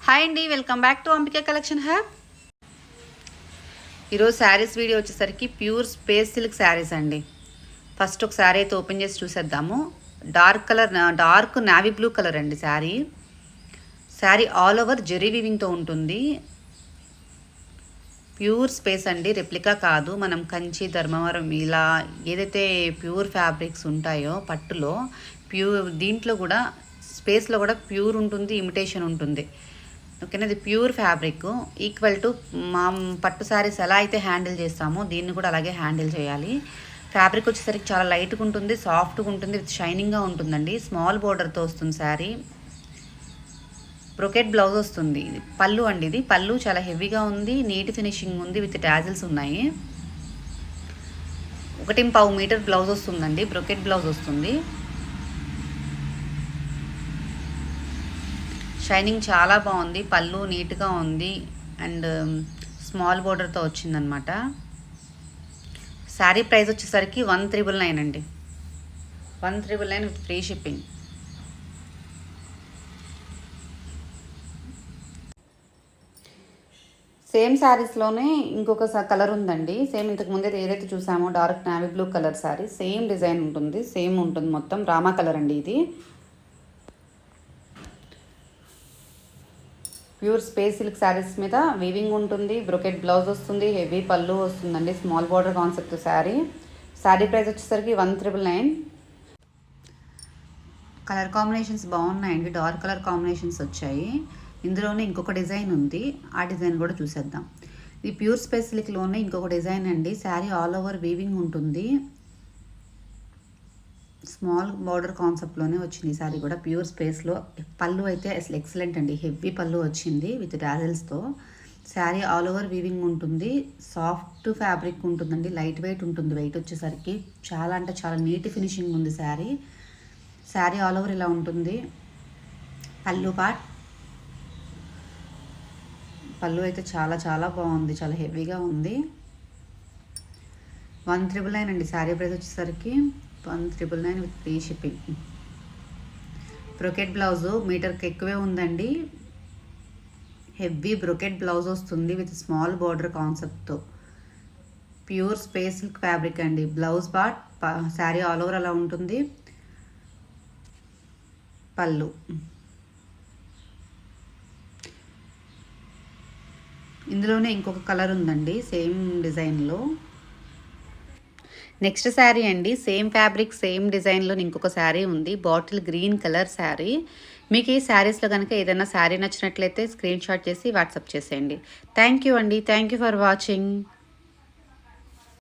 Hi అండి, welcome back to Ambika collection hub. ఈరోజు saris video వచ్చేసరికి ప్యూర్ స్పేస్ సిల్క్ శారీస్ అండి. ఫస్ట్ ఒక శారీ అయితే ఓపెన్ చేసి చూసేద్దాము. డార్క్ నావీ బ్లూ కలర్ అండి శారీ ఆల్ ఓవర్ జెరీ వీవింగ్తో ఉంటుంది. ప్యూర్ స్పేస్ అండి, రెప్లికా కాదు. మనం కంచి, ధర్మవరం ఇలా ఏదైతే ప్యూర్ ఫ్యాబ్రిక్స్ ఉంటాయో పట్టులో దీంట్లో కూడా స్పేస్లో కూడా ప్యూర్ ఉంటుంది, ఇమిటేషన్ ఉంటుంది. ఓకేనా, ఇది ప్యూర్ ఫ్యాబ్రిక్. ఈక్వల్ టు మా పట్టు శారీస్ ఎలా అయితే హ్యాండిల్ చేస్తామో దీన్ని కూడా అలాగే హ్యాండిల్ చేయాలి. ఫ్యాబ్రిక్ వచ్చేసరికి చాలా లైట్గా ఉంటుంది, సాఫ్ట్గా ఉంటుంది, విత్ షైనింగ్గా ఉంటుందండి. స్మాల్ బోర్డర్తో వస్తుంది శారీ. బ్రొకెట్ బ్లౌజ్ వస్తుంది. పళ్ళు అండి, ఇది పళ్ళు చాలా హెవీగా ఉంది, నీట్ ఫినిషింగ్ ఉంది, విత్ టాజిల్స్ ఉన్నాయి. 1.5 మీటర్ బ్లౌజ్ వస్తుందండి, బ్రొకెట్ బ్లౌజ్ వస్తుంది. షైనింగ్ చాలా బాగుంది, పళ్ళు నీట్గా ఉంది అండ్ స్మాల్ బోర్డర్తో వచ్చిందనమాట. శారీ ప్రైస్ వచ్చేసరికి 1,999 అండి. 1,999 విత్ ఫ్రీ షిప్పింగ్. సేమ్ శారీస్లోనే ఇంకొక కలర్ ఉందండి. సేమ్ ఇంతకు ముందే ఏదైతే చూసామో dark navy blue colour sari, same design ఉంటుంది, సేమ్ ఉంటుంది మొత్తం. రామా కలర్ అండి ఇది. ప్యూర్ స్పేస్ సిల్క్ శారీస్ మీద వీవింగ్ ఉంటుంది, బ్రొకెట్ బ్లౌజ్ వస్తుంది, హెవీ పళ్ళు వస్తుందండి, small border concept sari price వచ్చేసరికి 1,999. కలర్ కాంబినేషన్స్ బాగున్నాయండి, డార్క్ కలర్ కాంబినేషన్స్ వచ్చాయి. ఇందులోనే ఇంకొక డిజైన్ ఉంది, ఆ డిజైన్ కూడా చూసేద్దాం. ఇది ప్యూర్ స్పేస్ సిల్క్లోనే ఇంకొక డిజైన్ అండి. శారీ ఆల్ ఓవర్ వీవింగ్ ఉంటుంది, స్మాల్ బార్డర్ కాన్సెప్ట్లోనే వచ్చింది ఈ సారీ కూడా. ప్యూర్ స్పేస్లో పళ్ళు అయితే అసలు ఎక్సలెంట్ అండి, హెవీ పళ్ళు వచ్చింది విత్ డాజల్స్తో. శారీ ఆల్ ఓవర్ వీవింగ్ ఉంటుంది, సాఫ్ట్ ఫ్యాబ్రిక్ ఉంటుందండి, లైట్ వెయిట్ ఉంటుంది. వెయిట్ వచ్చేసరికి చాలా అంటే చాలా నీట్ ఫినిషింగ్ ఉంది శారీ ఆల్ ఓవర్ ఇలా ఉంటుంది. పళ్ళు అయితే చాలా చాలా బాగుంది, చాలా హెవీగా ఉంది. 1,999 అండి. శారీ ప్రైస్ వచ్చేసరికి 1,999 with free shipping. Brocade blouse మీటర్కి ఎక్కువే ఉందండి, హెవీ బ్రొకెట్ బ్లౌజ్ వస్తుంది విత్ స్మాల్ బార్డర్ కాన్సెప్ట్తో. ప్యూర్ స్పేస్ సిల్క్ ఫ్యాబ్రిక్ అండి. Blouse part sari all over అలా ఉంటుంది. పళ్ళు ఇందులోనే ఇంకొక కలర్ ఉందండి సేమ్ డిజైన్లో. నెక్స్ట్ శారీ అండి, సేమ్ ఫ్యాబ్రిక్ సేమ్ డిజైన్లో ఇంకొక శారీ ఉంది, బాటిల్ గ్రీన్ కలర్ శారీ. మీకు ఈ శారీస్లో కనుక ఏదైనా శారీ నచ్చినట్లయితే స్క్రీన్ షాట్ చేసి వాట్సాప్ చేసేయండి. థ్యాంక్ యూ అండి, థ్యాంక్ యూ ఫర్ వాచింగ్.